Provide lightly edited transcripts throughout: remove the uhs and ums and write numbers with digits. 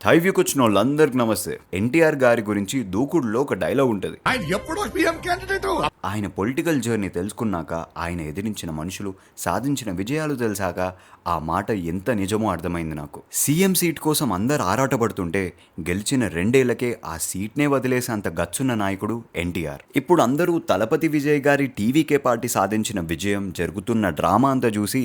హైవ్యూకి వచ్చిన వాళ్ళందరికి నమస్తే. ఎన్టీఆర్ గారి గురించి దూకుడులో ఒక డైలాగ్ ఉంటుంది. ఆయన ఎప్పుడో సీఎం క్యాండిడేట్. ఆయన పొలిటికల్ జర్నీ తెలుసుకున్నాక, ఆయన ఎదిరించిన మనుషులు సాధించిన విజయాలు తెలిసాక ఆ మాట ఎంత నిజమో అర్థమైంది నాకు. సీఎం సీట్ కోసం అందరు ఆరాటపడుతుంటే గెలిచిన 2 ఏళ్లకే ఆ సీట్నే వదిలేసేంత గచ్చున్న నాయకుడు ఎన్టీఆర్. ఇప్పుడు అందరూ తలపతి విజయ్ గారి టీవీకే పార్టీ సాధించిన విజయం, జరుగుతున్న డ్రామా అంతా చూసి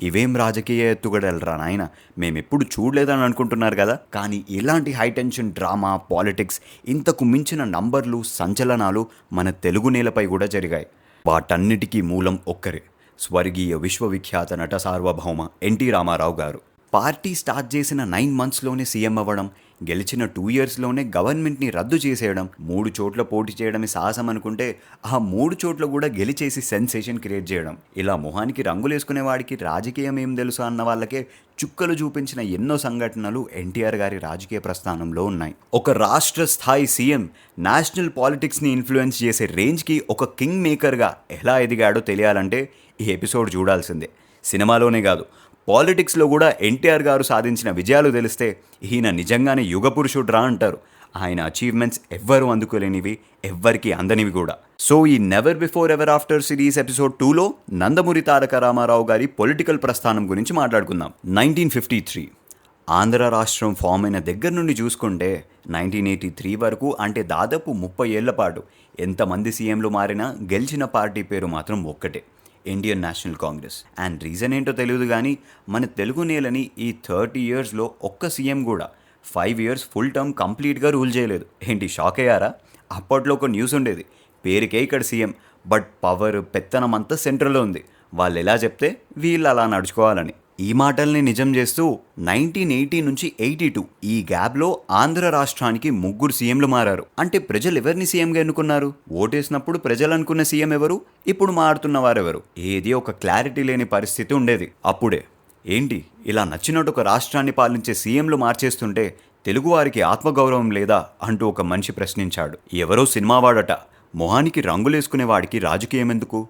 ఇవేం రాజకీయ ఎత్తుగడలరా నాయన, మేమెప్పుడు చూడలేదని అనుకుంటున్నారు కదా. కానీ ఇలాంటి హైటెన్షన్ డ్రామా, పాలిటిక్స్, ఇంతకు మించిన నంబర్లు, సంచలనాలు మన తెలుగు నేలపై కూడా జరిగాయి. వాటన్నిటికీ మూలం ఒక్కరే, స్వర్గీయ విశ్వవిఖ్యాత నట సార్వభౌమ ఎన్టీ రామారావు గారు. పార్టీ స్టార్ట్ చేసిన 9 monthsలోనే సీఎం అవ్వడం, గెలిచిన 2 yearsలోనే గవర్నమెంట్ని రద్దు చేసేయడం, 3 చోట్ల పోటీ చేయడమే సాహసం అనుకుంటే ఆ 3 చోట్ల కూడా గెలిచేసి సెన్సేషన్ క్రియేట్ చేయడం. ఇలా మొహానికి రంగులేసుకునే వాడికి రాజకీయం ఏం తెలుసు అన్న వాళ్ళకే చుక్కలు చూపించిన ఎన్నో సంఘటనలు ఎన్టీఆర్ గారి రాజకీయ ప్రస్థానంలో ఉన్నాయి. ఒక రాష్ట్ర స్థాయి సీఎం నేషనల్ పాలిటిక్స్ని ఇన్ఫ్లుయెన్స్ చేసే రేంజ్కి ఒక కింగ్ మేకర్గా ఎలా ఎదిగాడో తెలియాలంటే ఈ ఎపిసోడ్ చూడాల్సిందే. సినిమాలోనే కాదు, పాలిటిక్స్లో కూడా ఎన్టీఆర్ గారు సాధించిన విజయాలు తెలిస్తే ఈయన నిజంగానే యుగ పురుషుడ్రా అంటారు. ఆయన అచీవ్మెంట్స్ ఎవ్వరూ అందుకోలేనివి, ఎవ్వరికి అందనివి కూడా. సో ఈ never before ever after series episode 2లో నందమూరి తారక రామారావు గారి పొలిటికల్ ప్రస్థానం గురించి మాట్లాడుకుందాం. 1953 ఆంధ్ర రాష్ట్రం ఫామ్ అయిన దగ్గర నుండి చూసుకుంటే 1983 వరకు, అంటే దాదాపు 30 ఏళ్ల పాటు ఎంతమంది సీఎంలు మారినా గెలిచిన పార్టీ పేరు మాత్రం ఒక్కటే, Indian national Congress. And reason ఏంటో తెలియదు కానీ మన తెలుగు నేలని ఈ 30 yearsలో ఒక్క సీఎం కూడా 5 years ఫుల్ టర్మ్ కంప్లీట్గా రూల్ చేయలేదు. ఏంటి షాక్ అయ్యారా? అప్పట్లో ఒక న్యూస్ ఉండేది, పేరుకే ఇక్కడ సీఎం బట్ పవర్, పెత్తనం అంతా సెంట్రల్లో ఉంది, వాళ్ళు ఎలా చెప్తే వీళ్ళు అలా నడుచుకోవాలని. ఈ మాటల్ని నిజం చేస్తూ 1980 నుంచి 82 ఈ గ్యాప్లో ఆంధ్ర రాష్ట్రానికి 3 సీఎంలు మారారు. అంటే ప్రజలు ఎవరిని సీఎంగా ఎన్నుకున్నారు? ఓటేసినప్పుడు ప్రజలు అనుకున్న సీఎం ఎవరు, ఇప్పుడు మారుతున్న వారెవరు? ఏది ఒక క్లారిటీ లేని పరిస్థితి ఉండేది అప్పుడే. ఏంటి ఇలా నచ్చినట్టు ఒక రాష్ట్రాన్ని పాలించే సీఎంలు మార్చేస్తుంటే తెలుగువారికి ఆత్మగౌరవం లేదా అంటూ ఒక మనిషి ప్రశ్నించాడు. ఎవరో సినిమా వాడట, మొహానికి రంగులేసుకునే వాడికి రాజకీయం ఎందుకు?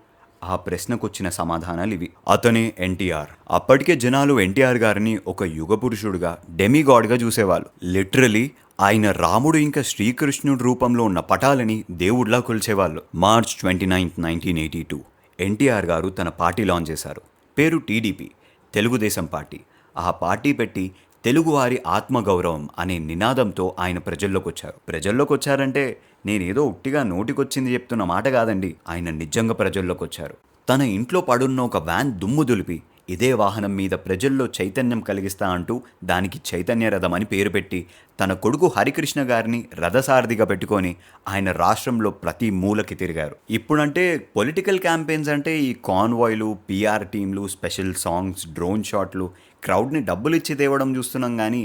ఆ ప్రశ్నకొచ్చిన సమాధానాలు ఇవి. అతనే ఎన్టీఆర్. అప్పటికే జనాలు ఎన్టీఆర్ గారిని ఒక యుగ పురుషుడుగా, డెమిగాడ్గా చూసేవాళ్ళు. లిటరలీ ఆయన రాముడు ఇంకా శ్రీకృష్ణుడు రూపంలో ఉన్న పటాలని దేవుడిలా కొలిచేవాళ్ళు. March 29, 1982 ఎన్టీఆర్ గారు తన పార్టీ లాంచ్ చేశారు. పేరు టీడీపీ, తెలుగుదేశం పార్టీ. ఆ పార్టీ పెట్టి తెలుగువారి ఆత్మగౌరవం అనే నినాదంతో ఆయన ప్రజల్లోకి వచ్చారంటే నేనేదో ఉట్టిగా నోటికొచ్చింది చెప్తున్న మాట కాదండి. ఆయన నిజంగా ప్రజల్లోకి వచ్చారు. తన ఇంట్లో పడున్న ఒక వ్యాన్ దుమ్ము దులిపి ఇదే వాహనం మీద ప్రజల్లో చైతన్యం కలిగిస్తా అంటూ దానికి చైతన్య రథం అని పేరు పెట్టి తన కొడుకు హరికృష్ణ గారిని రథసారథిగా పెట్టుకొని ఆయన రాష్ట్రంలో ప్రతి మూలకి తిరిగారు. ఇప్పుడంటే పొలిటికల్ క్యాంపెయిన్స్ అంటే ఈ కాన్వాయ్లు, పిఆర్ టీంలు, స్పెషల్ సాంగ్స్, డ్రోన్ షాట్లు, క్రౌడ్ని డబ్బులు ఇచ్చి తేవడం చూస్తున్నాం. కానీ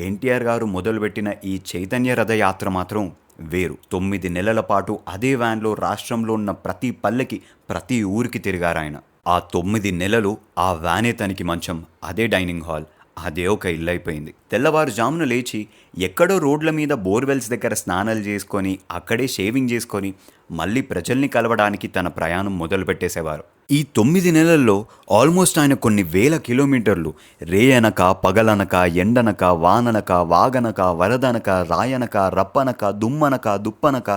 ఎన్టీఆర్ గారు మొదలుపెట్టిన ఈ చైతన్య రథయాత్ర మాత్రం వేరు. 9 నెలల పాటు అదే వ్యాన్లో రాష్ట్రంలో ఉన్న ప్రతి పల్లెకి, ప్రతి ఊరికి తిరిగారు ఆయన. ఆ 9 నెలలు ఆ వ్యానే తనకి మంచం, అదే డైనింగ్ హాల్, అదే ఒక ఇల్లు అయిపోయింది. తెల్లవారుజామున లేచి ఎక్కడో రోడ్ల మీద బోర్వెల్స్ దగ్గర స్నానాలు చేసుకొని, అక్కడే షేవింగ్ చేసుకొని మళ్ళీ ప్రజల్ని కలవడానికి తన ప్రయాణం మొదలుపెట్టేసేవారు. ఈ 9 నెలల్లో ఆల్మోస్ట్ ఆయన కొన్ని వేల కిలోమీటర్లు రేయనక, పగలనక, ఎండనక, వాననక, వాగనక, వరదనక, రాయనక, రప్పనక, దుమ్మనక, దుప్పనక,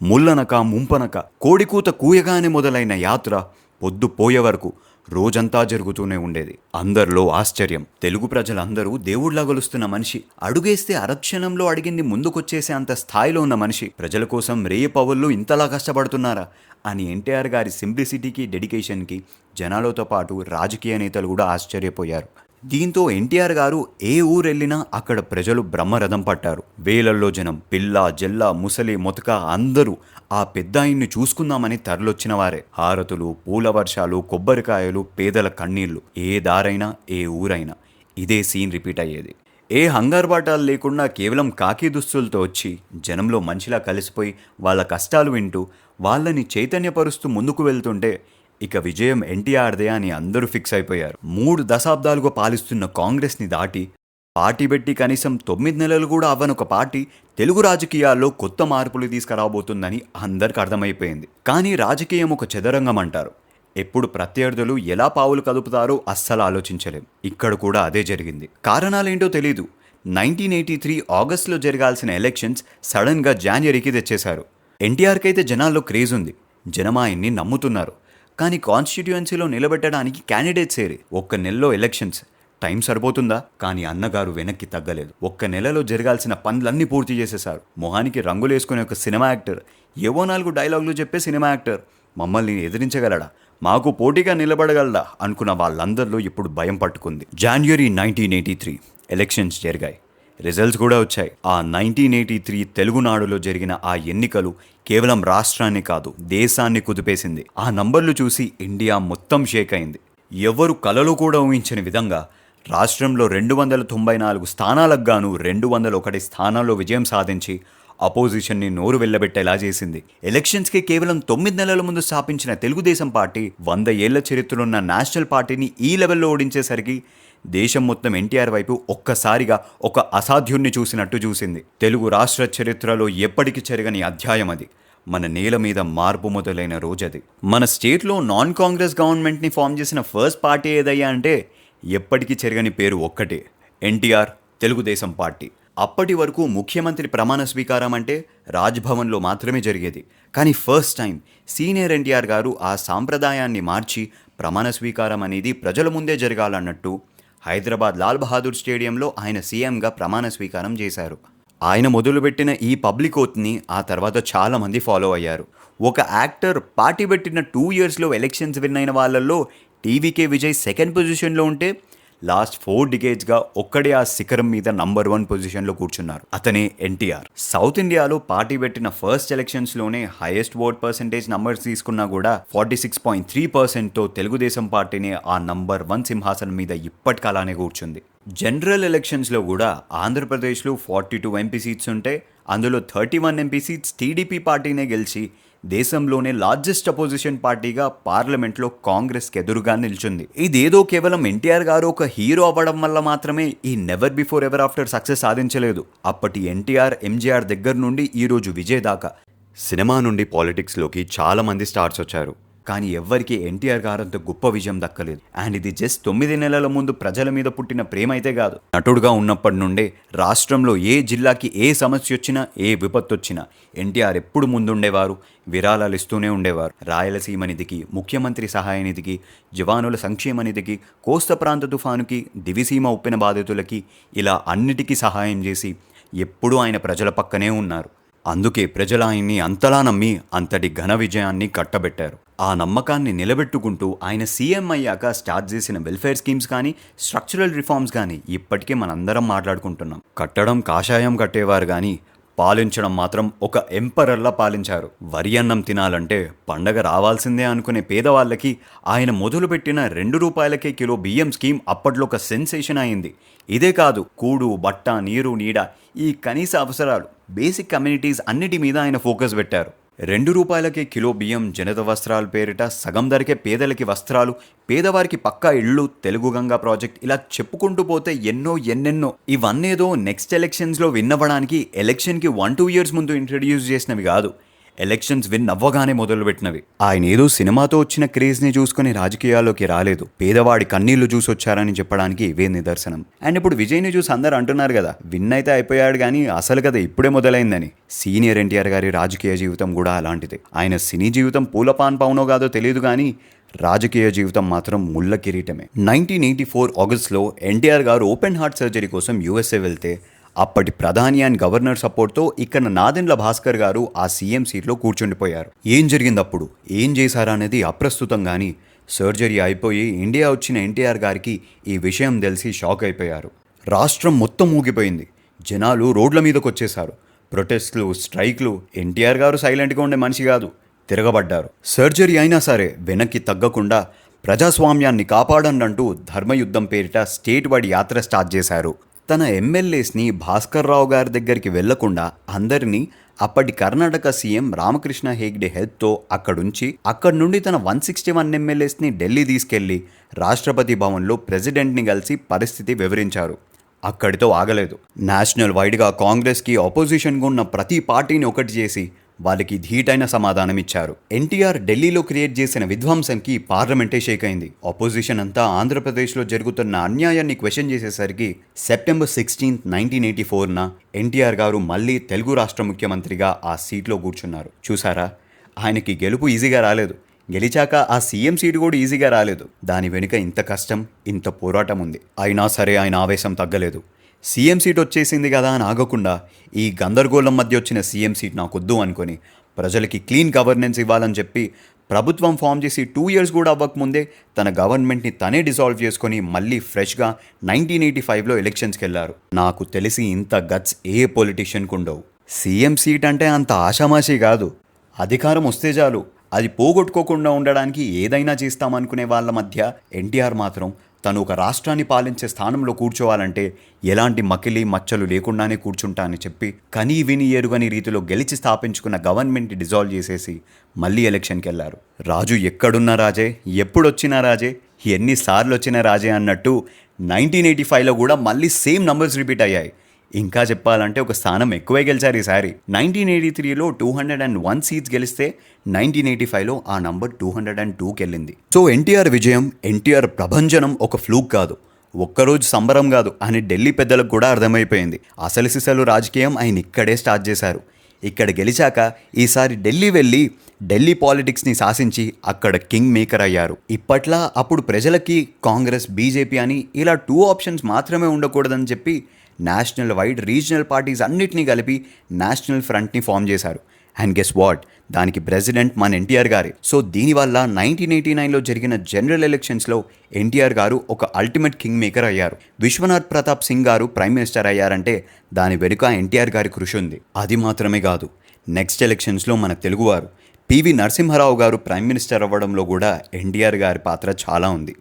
ముల్లనక, ముంపనక, కోడికూత కూయగానే మొదలైన యాత్ర పొద్దు పోయే వరకు రోజంతా జరుగుతూనే ఉండేది. అందరిలో ఆశ్చర్యం, తెలుగు ప్రజలందరూ దేవుళ్లా గొలుస్తున్న మనిషి, అడుగేస్తే అరక్షణంలో అడిగింది ముందుకొచ్చేసే అంత స్థాయిలో ఉన్న మనిషి, ప్రజల కోసం రేయ పౌళ్ళు ఇంతలా కష్టపడుతున్నారా అని ఎన్టీఆర్ గారి సింప్లిసిటీకి, డెడికేషన్కి జనాలతో పాటు రాజకీయ నేతలు కూడా ఆశ్చర్యపోయారు. దీంతో ఎన్టీఆర్ గారు ఏ ఊరెళ్ళినా అక్కడ ప్రజలు బ్రహ్మరథం పట్టారు. వేలల్లో జనం, పిల్ల, జల్ల, ముసలి, మొతక అందరూ ఆ పెద్దాయన్ని చూసుకుందామని తరలొచ్చిన వారే. హారతులు, పూల వర్షాలు, కొబ్బరికాయలు, పేదల కన్నీళ్లు. ఏ దారైనా, ఏ ఊరైనా ఇదే సీన్ రిపీట్ అయ్యేది. ఏ హంగార్బాటాలు లేకుండా కేవలం కాకి దుస్తులతో వచ్చి జనంలో మనిషిలా కలిసిపోయి వాళ్ళ కష్టాలు వింటూ వాళ్ళని చైతన్యపరుస్తూ ముందుకు వెళ్తుంటే ఇక విజయం ఎన్టీఆర్దే అని అందరూ ఫిక్స్ అయిపోయారు. 3 దశాబ్దాలుగా పాలిస్తున్న కాంగ్రెస్ని దాటి పార్టీ పెట్టి కనీసం 9 నెలలు కూడా అవ్వనొక పార్టీ తెలుగు రాజకీయాల్లో కొత్త మార్పులు తీసుకురాబోతుందని అందరికి అర్థమైపోయింది. కానీ రాజకీయం ఒక చదరంగం అంటారు. ఎప్పుడు ప్రత్యర్థులు ఎలా పావులు కదుపుతారో అస్సలు ఆలోచించలేం. ఇక్కడ కూడా అదే జరిగింది. కారణాలేంటో తెలీదు. 1983 ఆగస్టులో జరగాల్సిన ఎలక్షన్స్ సడన్గా జాన్వరికి తెచ్చేశారు. ఎన్టీఆర్కి అయితే జనాల్లో క్రేజ్ ఉంది, జనం ఆయన్ని నమ్ముతున్నారు. కానీ కాన్స్టిట్యుయెన్సీలో నిలబెట్టడానికి క్యాండిడేట్స్ ఏరి. ఒక్క నెలలో ఎలక్షన్స్, టైం సరిపోతుందా? కానీ అన్నగారు వెనక్కి తగ్గలేదు. ఒక్క నెలలో జరగాల్సిన పనులన్నీ పూర్తి చేసేశారు. మొహానికి రంగులేసుకునే ఒక సినిమా యాక్టర్, ఏవో 4 డైలాగులు చెప్పే సినిమా యాక్టర్ మమ్మల్ని ఎదిరించగలడా, మాకు పోటీగా నిలబడగలడా అనుకున్న వాళ్ళందరిలో ఇప్పుడు భయం పట్టుకుంది. జనవరి 1983 ఎలక్షన్స్ జరిగాయి, రిజల్ట్స్ కూడా వచ్చాయి. ఆ 1983 తెలుగునాడులో జరిగిన ఆ ఎన్నికలు కేవలం రాష్ట్రాన్ని కాదు, దేశాన్ని కుదిపేసింది. ఆ నంబర్లు చూసి ఇండియా మొత్తం షేక్ అయింది. ఎవరు కలలో కూడా ఊహించని విధంగా రాష్ట్రంలో 294 స్థానాలకు గాను 201 స్థానాల్లో విజయం సాధించి అపోజిషన్ని నోరు వెళ్ళబెట్టేలా చేసింది. ఎలక్షన్స్కి కేవలం 9 నెలల ముందు స్థాపించిన తెలుగుదేశం పార్టీ 100 ఏళ్ల చరిత్రలున్న నేషనల్ పార్టీని ఈ లెవెల్లో ఓడించేసరికి దేశం మొత్తం ఎన్టీఆర్ వైపు ఒక్కసారిగా ఒక అసాధ్యుణ్ణి చూసినట్టు చూసింది. తెలుగు రాష్ట్ర చరిత్రలో ఎప్పటికీ చెరగని అధ్యాయం అది. మన నేల మీద మార్పు మొదలైన రోజది. మన స్టేట్లో నాన్ కాంగ్రెస్ గవర్నమెంట్ని ఫామ్ చేసిన ఫస్ట్ పార్టీ ఏదయ్యా అంటే ఎప్పటికీ చెరగని పేరు ఒక్కటే, ఎన్టీఆర్ తెలుగుదేశం పార్టీ. అప్పటి వరకు ముఖ్యమంత్రి ప్రమాణ స్వీకారం అంటే రాజ్భవన్లో మాత్రమే జరిగేది. కానీ ఫస్ట్ టైం సీనియర్ ఎన్టీఆర్ గారు ఆ సాంప్రదాయాన్ని మార్చి ప్రమాణ స్వీకారం అనేది ప్రజల ముందే జరగాలన్నట్టు హైదరాబాద్ లాల్ బహాదూర్ స్టేడియంలో ఆయన సీఎంగా ప్రమాణ స్వీకారం చేశారు. ఆయన మొదలుపెట్టిన ఈ పబ్లిక్ ఓత్ని ఆ తర్వాత చాలామంది ఫాలో అయ్యారు. ఒక యాక్టర్ పార్టీ పెట్టిన 2 ఇయర్స్లో ఎలక్షన్స్ విన్ అయిన వాళ్ళల్లో టీవీకే విజయ్ సెకండ్ పొజిషన్లో ఉంటే లాస్ట్ 4 డికేడ్స్గా ఒక్కడే ఆ శిఖరం మీద నంబర్ 1 పొజిషన్లో కూర్చున్నారు. అతనే ఎన్టీఆర్. సౌత్ ఇండియాలో పార్టీ పెట్టిన ఫస్ట్ ఎలక్షన్స్లోనే హైయెస్ట్ ఓట్ పర్సెంటేజ్ నంబర్స్ తీసుకున్నా కూడా 46.3%తో తెలుగుదేశం పార్టీనే ఆ నంబర్ 1 సింహాసనం మీద ఇప్పటికీ అలానే కూర్చుంది. జనరల్ ఎలక్షన్స్లో కూడా ఆంధ్రప్రదేశ్లో 42 ఎంపీ సీట్స్ ఉంటే అందులో 31 ఎంపీ సీట్స్ టీడీపీ పార్టీనే గెలిచి దేశంలోనే లార్జెస్ట్ అపోజిషన్ పార్టీగా పార్లమెంట్లో కాంగ్రెస్కి ఎదురుగా నిల్చుంది. ఇదేదో కేవలం ఎన్టీఆర్ గారు ఒక హీరో అవ్వడం వల్ల మాత్రమే ఈ never before ever after success సాధించలేదు. అప్పటి ఎన్టీఆర్, ఎంజీఆర్ దగ్గర నుండి ఈరోజు విజయ్ దాకా సినిమా నుండి పాలిటిక్స్లోకి చాలామంది స్టార్స్ వచ్చారు. కానీ ఎవ్వరికీ ఎన్టీఆర్ గారంత గొప్ప విజయం దక్కలేదు. అండ్ ఇది జస్ట్ 9 నెలల ముందు ప్రజల మీద పుట్టిన ప్రేమ అయితే కాదు. నటుడుగా ఉన్నప్పటి నుండే రాష్ట్రంలో ఏ జిల్లాకి ఏ సమస్య వచ్చినా, ఏ విపత్తు వచ్చినా ఎన్టీఆర్ ఎప్పుడు ముందుండేవారు, విరాళాలు ఇస్తూనే ఉండేవారు. రాయలసీమ నిధికి, ముఖ్యమంత్రి సహాయ నిధికి, జవానుల సంక్షేమ నిధికి, కోస్తా ప్రాంత తుఫానుకి, దివిసీమ ఉప్పెన బాధితులకి, ఇలా అన్నిటికీ సహాయం చేసి ఎప్పుడూ ఆయన ప్రజల పక్కనే ఉన్నారు. అందుకే ప్రజలు ఆయన్ని అంతలా నమ్మి అంతటి ఘన విజయాన్ని కట్టబెట్టారు. ఆ నమ్మకాన్ని నిలబెట్టుకుంటూ ఆయన సీఎం అయ్యాక స్టార్ట్ చేసిన వెల్ఫేర్ స్కీమ్స్ కానీ, స్ట్రక్చరల్ రిఫార్మ్స్ కానీ ఇప్పటికే మనందరం మాట్లాడుకుంటున్నాం. కట్టడం కాషాయం కట్టేవారు కానీ పాలించడం మాత్రం ఒక ఎంపరర్లా పాలించారు. వరి అన్నం తినాలంటే పండగ రావాల్సిందే అనుకునే పేదవాళ్ళకి ఆయన మొదలుపెట్టిన 2 రూపాయలకే కిలో బియ్యం స్కీమ్ అప్పట్లో ఒక సెన్సేషన్ అయింది. ఇదే కాదు, కూడు, బట్ట, నీరు, నీడ, ఈ కనీస అవసరాలు, బేసిక్ కమ్యూనిటీస్ అన్నిటి మీద ఆయన ఫోకస్ పెట్టారు. 2 రూపాయలకే కిలో బియ్యం, జనత వస్త్రాలు పేరిట సగం ధరకే పేదలకి వస్త్రాలు, పేదవారికి పక్కా ఇళ్ళు, తెలుగు గంగా ప్రాజెక్ట్, ఇలా చెప్పుకుంటూ పోతే ఎన్నెన్నో. ఇవన్నేదో నెక్స్ట్ ఎలక్షన్స్లో విన్ అవ్వడానికి ఎలక్షన్కి 1-2 ఇయర్స్ ముందు ఇంట్రడ్యూస్ చేసినవి కాదు, ఎలక్షన్స్ విన్ అవ్వగానే మొదలుపెట్టినవి. ఆయన ఏదో సినిమాతో వచ్చిన క్రేజ్ని చూసుకుని రాజకీయాల్లోకి రాలేదు, పేదవాడి కన్నీళ్లు చూసి వచ్చారని చెప్పడానికి ఇవే నిదర్శనం. అండ్ ఇప్పుడు విజయ్ని చూసి అందరూ అంటున్నారు కదా, విన్ అయితే అయిపోయాడు కానీ అసలు కదా ఇప్పుడే మొదలైందని. సీనియర్ ఎన్టీఆర్ గారి రాజకీయ జీవితం కూడా అలాంటిదే. ఆయన సినీ జీవితం పూలపాన్ పౌనో కాదో తెలియదు కానీ రాజకీయ జీవితం మాత్రం ముళ్ళ కిరీటమే. 1984 ఆగస్టులో ఎన్టీఆర్ గారు ఓపెన్ హార్ట్ సర్జరీ కోసం యూఎస్ఏ వెళ్తే అప్పటి ప్రధాని అండ్ గవర్నర్ సపోర్ట్తో ఇక్కడ నాదెండ్ల భాస్కర్ గారు ఆ సీఎం సీట్లో కూర్చుండిపోయారు. ఏం జరిగిందప్పుడు, ఏం చేశారనేది అప్రస్తుతం కానీ సర్జరీ అయిపోయి ఇండియా వచ్చిన ఎన్టీఆర్ గారికి ఈ విషయం తెలిసి షాక్ అయిపోయారు. రాష్ట్రం మొత్తం ఊగిపోయింది. జనాలు రోడ్ల మీదకి వచ్చేశారు. ప్రొటెస్ట్లు, స్ట్రైక్లు. ఎన్టీఆర్ గారు సైలెంట్గా ఉండే మనిషి కాదు, తిరగబడ్డారు. సర్జరీ అయినా సరే వెనక్కి తగ్గకుండా ప్రజాస్వామ్యాన్ని కాపాడండంటూ ధర్మయుద్ధం పేరిట స్టేట్ వైడ్ యాత్ర స్టార్ట్ చేశారు. తన ఎమ్మెల్యేస్ని భాస్కర్ రావు గారి దగ్గరికి వెళ్లకుండా అందరినీ అప్పటి కర్ణాటక సీఎం రామకృష్ణ హెగ్డే హెల్ప్తో అక్కడి నుండి తన 161 ఎమ్మెల్యేస్ని ఢిల్లీ తీసుకెళ్లి రాష్ట్రపతి భవన్లో ప్రెసిడెంట్ని కలిసి పరిస్థితి వివరించారు. అక్కడితో ఆగలేదు. నేషనల్ వైడ్గా కాంగ్రెస్కి ఆపోజిషన్గా ఉన్న ప్రతి పార్టీని ఒకటి చేసి వాళ్ళకి ధీటైన సమాధానం ఇచ్చారు. ఎన్టీఆర్ ఢిల్లీలో క్రియేట్ చేసిన విధ్వంసంకి పార్లమెంటే షేక్ అయింది. ఆపోజిషన్ అంతా ఆంధ్రప్రదేశ్లో జరుగుతున్న అన్యాయాన్ని క్వశ్చన్ చేసేసరికి సెప్టెంబర్ 16, 1984న ఎన్టీఆర్ గారు మళ్ళీ తెలుగు రాష్ట్ర ముఖ్యమంత్రిగా ఆ సీట్లో కూర్చున్నారు. చూసారా, ఆయనకి గెలుపు ఈజీగా రాలేదు. గెలిచాక ఆ సీఎం సీటు కూడా ఈజీగా రాలేదు. దాని వెనుక ఇంత కష్టం, ఇంత పోరాటం ఉంది. అయినా సరే ఆయన ఆవేశం తగ్గలేదు. సీఎం సీట్ వచ్చేసింది కదా అని ఆగకుండా ఈ గందరగోళం మధ్య వచ్చిన సీఎం సీట్ నాకొద్దు అనుకొని ప్రజలకి క్లీన్ గవర్నెన్స్ ఇవ్వాలని చెప్పి ప్రభుత్వం ఫామ్ చేసి 2 years కూడా అవ్వకముందే తన గవర్నమెంట్ని తనే డిసాల్వ్ చేసుకొని మళ్ళీ ఫ్రెష్గా 1985లో ఎలక్షన్స్కి వెళ్ళారు. నాకు తెలిసి ఇంత గట్స్ ఏ పొలిటీషియన్కు ఉండవు. సీఎం సీట్ అంటే అంత ఆషామాషి కాదు. అధికారం వస్తే చాలు, అది పోగొట్టుకోకుండా ఉండడానికి ఏదైనా చేస్తామనుకునే వాళ్ళ మధ్య ఎన్టీఆర్ మాత్రం తను ఒక రాష్ట్రాన్ని పాలించే స్థానంలో కూర్చోవాలంటే ఎలాంటి మకిలి మచ్చలు లేకుండానే కూర్చుంటా అని చెప్పి కనీ విని ఎరుగని రీతిలో గెలిచి స్థాపించుకున్న గవర్నమెంట్ని డిజాల్వ్ చేసేసి మళ్ళీ ఎలక్షన్కి వెళ్ళారు. రాజు ఎక్కడున్న రాజే, ఎప్పుడొచ్చినా రాజే, ఎన్నిసార్లు వచ్చిన రాజే అన్నట్టు 1985లో కూడా మళ్ళీ సేమ్ నంబర్స్ రిపీట్ అయ్యాయి. ఇంకా చెప్పాలంటే ఒక స్థానం ఎక్కువే గెలిచారు ఈసారి. 1983లో 201 సీట్స్ గెలిస్తే 1985లో ఆ నంబర్ 202కి వెళ్ళింది. సో ఎన్టీఆర్ విజయం, ఎన్టీఆర్ ప్రభంజనం ఒక ఫ్లూక్ కాదు, ఒక్కరోజు సంబరం కాదు అని ఢిల్లీ పెద్దలకు కూడా అర్థమైపోయింది. అసలు సిసలు రాజకీయం ఆయన ఇక్కడే స్టార్ట్ చేశారు. ఇక్కడ గెలిచాక ఈసారి ఢిల్లీ వెళ్ళి ఢిల్లీ పాలిటిక్స్ని శాసించి అక్కడ కింగ్ మేకర్ అయ్యారు. ఇప్పట్లా అప్పుడు ప్రజలకి కాంగ్రెస్, బీజేపీ అని ఇలా 2 ఆప్షన్స్ మాత్రమే ఉండకూడదని చెప్పి నేషనల్ వైడ్ రీజనల్ పార్టీస్ అన్నిటినీ కలిపి నేషనల్ ఫ్రంట్ని ఫామ్ చేశారు. అండ్ గెస్ వాట్, దానికి ప్రెసిడెంట్ మన ఎన్టీఆర్ గారే. సో దీనివల్ల 1989లో జరిగిన జనరల్ ఎలక్షన్స్లో ఎన్టీఆర్ గారు ఒక అల్టిమేట్ కింగ్ మేకర్ అయ్యారు. విశ్వనాథ్ ప్రతాప్ సింగ్ గారు ప్రైమ్ మినిస్టర్ అయ్యారంటే దాని వెనుక ఎన్టీఆర్ గారి కృషి ఉంది. అది మాత్రమే కాదు, నెక్స్ట్ ఎలక్షన్స్లో మన తెలుగువారు పివి నరసింహారావు గారు ప్రైమ్ మినిస్టర్ అవ్వడంలో కూడా ఎన్టీఆర్ గారి పాత్ర చాలా ఉంది.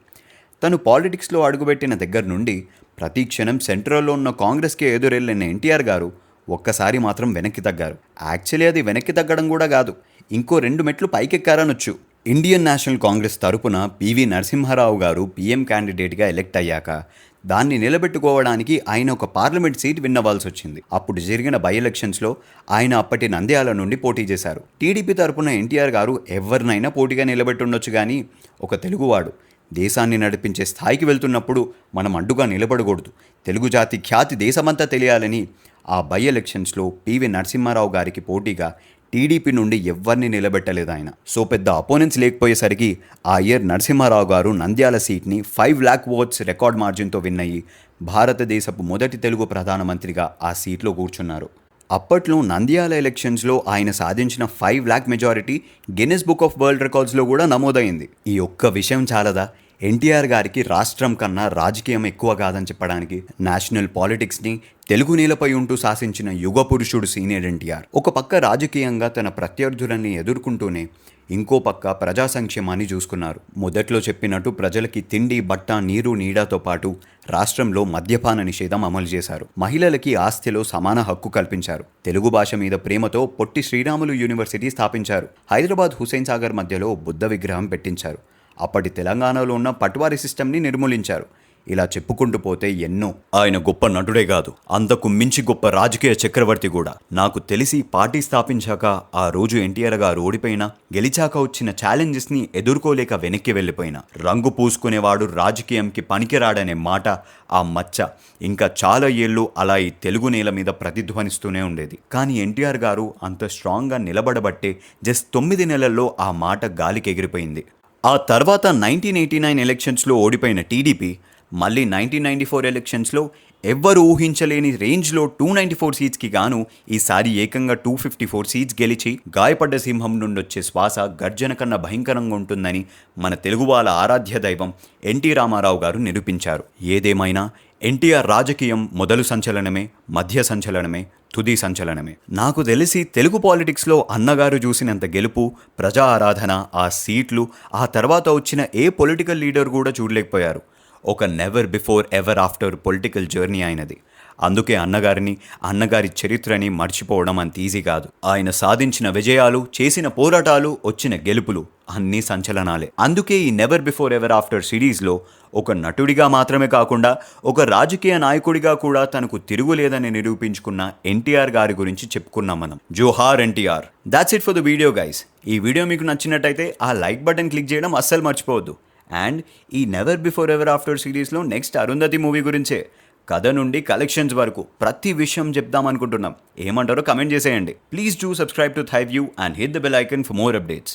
తను పాలిటిక్స్లో అడుగుపెట్టిన దగ్గర నుండి ప్రతి క్షణం సెంట్రల్లో ఉన్న కాంగ్రెస్కి ఎదురెళ్ళిన ఎన్టీఆర్ గారు ఒక్కసారి మాత్రం వెనక్కి తగ్గారు. యాక్చువల్లీ అది వెనక్కి తగ్గడం కూడా కాదు, ఇంకో 2 మెట్లు పైకెక్కారనొచ్చు. ఇండియన్ నేషనల్ కాంగ్రెస్ తరపున పివి నరసింహారావు గారు పీఎం క్యాండిడేట్గా ఎలెక్ట్ అయ్యాక దాన్ని నిలబెట్టుకోవడానికి ఆయన ఒక పార్లమెంట్ సీట్ విన్ అవ్వాల్సి వచ్చింది. అప్పుడు జరిగిన బై ఎలక్షన్స్లో ఆయన అప్పటి నంద్యాల నుండి పోటీ చేశారు. టీడీపీ తరపున ఎన్టీఆర్ గారు ఎవరినైనా పోటీగా నిలబెట్టుండొచ్చు, కానీ ఒక తెలుగువాడు దేశాన్ని నడిపించే స్థాయికి వెళ్తున్నప్పుడు మనం అడ్డుగా నిలబడకూడదు. తెలుగు జాతి ఖ్యాతి దేశమంతా తెలియాలని ఆ బై ఎలక్షన్స్లో పివి నరసింహారావు గారికి పోటీగా టీడీపీ నుండి ఎవరిని నిలబెట్టలేదు ఆయన. సో పెద్ద అపోనెంట్స్ లేకపోయేసరికి ఆ ఇయర్ నరసింహారావు గారు నంద్యాల సీట్ని 5 lakh votes రికార్డ్ మార్జిన్తో విన్ అయ్యి భారతదేశపు మొదటి తెలుగు ప్రధానమంత్రిగా ఆ సీట్లో కూర్చున్నారు. అప్పట్లో నంద్యాల ఎలక్షన్స్లో ఆయన సాధించిన 5 lakh majority Guinness book of world రికార్డ్స్లో కూడా నమోదైంది. ఈ ఒక్క విషయం చాలదా ఎన్టీఆర్ గారికి రాష్ట్రం కన్నా రాజకీయం ఎక్కువ కాదని చెప్పడానికి? నేషనల్ పాలిటిక్స్ని తెలుగు నేలపై ఉంటూ శాసించిన యుగ పురుషుడు సీనియర్ ఎన్టీఆర్ ఒక పక్క రాజకీయంగా తన ప్రత్యర్థులని ఎదుర్కొంటూనే ఇంకో పక్క ప్రజా సంక్షేమాన్ని చూసుకున్నారు. మొదట్లో చెప్పినట్టు ప్రజలకి తిండి, బట్ట, నీరు, నీడతో పాటు రాష్ట్రంలో మద్యపాన నిషేధం అమలు చేశారు. మహిళలకి ఆస్తిలో సమాన హక్కు కల్పించారు. తెలుగు భాష మీద ప్రేమతో పొట్టి శ్రీరాములు యూనివర్సిటీ స్థాపించారు. హైదరాబాద్ హుస్సేన్ సాగర్ మధ్యలో బుద్ధ విగ్రహం పెట్టించారు. అప్పటి తెలంగాణలో ఉన్న పట్వారీ సిస్టమ్ని నిర్మూలించారు. ఇలా చెప్పుకుంటూ పోతే ఎన్నో. ఆయన గొప్ప నటుడే కాదు, అంతకు మించి గొప్ప రాజకీయ చక్రవర్తి కూడా. నాకు తెలిసి పార్టీ స్థాపించాక ఆ రోజు ఎన్టీఆర్ గారు ఓడిపోయినా, గెలిచాక వచ్చిన ఛాలెంజెస్ని ఎదుర్కోలేక వెనక్కి వెళ్ళిపోయినా, రంగు పూసుకునేవాడు రాజకీయంకి పనికిరాడనే మాట, ఆ మచ్చ ఇంకా చాలా ఏళ్ళు అలా ఈ తెలుగు నేల మీద ప్రతిధ్వనిస్తూనే ఉండేది. కానీ ఎన్టీఆర్ గారు అంత స్ట్రాంగ్గా నిలబడబట్టే జస్ట్ 9 నెలల్లో ఆ మాట గాలికి ఎగిరిపోయింది. ఆ తర్వాత 1989 ఎలక్షన్స్లో ఓడిపోయిన టీడీపీ మళ్ళీ 1994 ఎలక్షన్స్లో ఎవ్వరు ఊహించలేని రేంజ్లో 294 సీట్స్కి గాను ఈసారి ఏకంగా 254 సీట్స్ గెలిచి గాయపడ్డ సింహం నుండి వచ్చే శ్వాస గర్జన కన్నా భయంకరంగా ఉంటుందని మన తెలుగు వాళ్ళ ఆరాధ్య దైవం ఎన్టీ రామారావు గారు నిరూపించారు. ఏదేమైనా ఎన్టీఆర్ రాజకీయం మొదలు సంచలనమే, మధ్య సంచలనమే, తుది సంచలనమే. నాకు తెలిసి తెలుగు పాలిటిక్స్లో అన్నగారు చూసినంత గెలుపు, ప్రజా ఆరాధన, ఆ సీట్లు, ఆ తర్వాత వచ్చిన ఏ పొలిటికల్ లీడర్ కూడా చూడలేకపోయారు. ఒక never before ever after political journey అయినది. అందుకే అన్నగారి చరిత్రని మర్చిపోవడం అంత ఈజీ కాదు. ఆయన సాధించిన విజయాలు, చేసిన పోరాటాలు, వచ్చిన గెలుపులు అన్నీ సంచలనాలే. అందుకే ఈ నెవర్ బిఫోర్ ఎవర్ ఆఫ్టర్ సిరీస్లో ఒక నటుడిగా మాత్రమే కాకుండా ఒక రాజకీయ నాయకుడిగా కూడా తనకు తిరుగులేదని నిరూపించుకున్న ఎన్టీఆర్ గారి గురించి చెప్పుకున్నాం మనం. జోహార్ NTR. That's it for the video guys. ఈ వీడియో మీకు నచ్చినట్టయితే ఆ లైక్ బటన్ క్లిక్ చేయడం అస్సలు మర్చిపోవద్దు. అండ్ ఈ నెవర్ బిఫోర్ ఎవర్ ఆఫ్టర్ సిరీస్లో నెక్స్ట్ అరుంధతి మూవీ గురించే కథ నుండి కలెక్షన్స్ వరకు ప్రతి విషయం చెప్దాం అనుకుంటున్నాం. ఏమంటారో కమెంట్ చేసేయండి. Please do subscribe to thy view and hit the bell icon for more updates.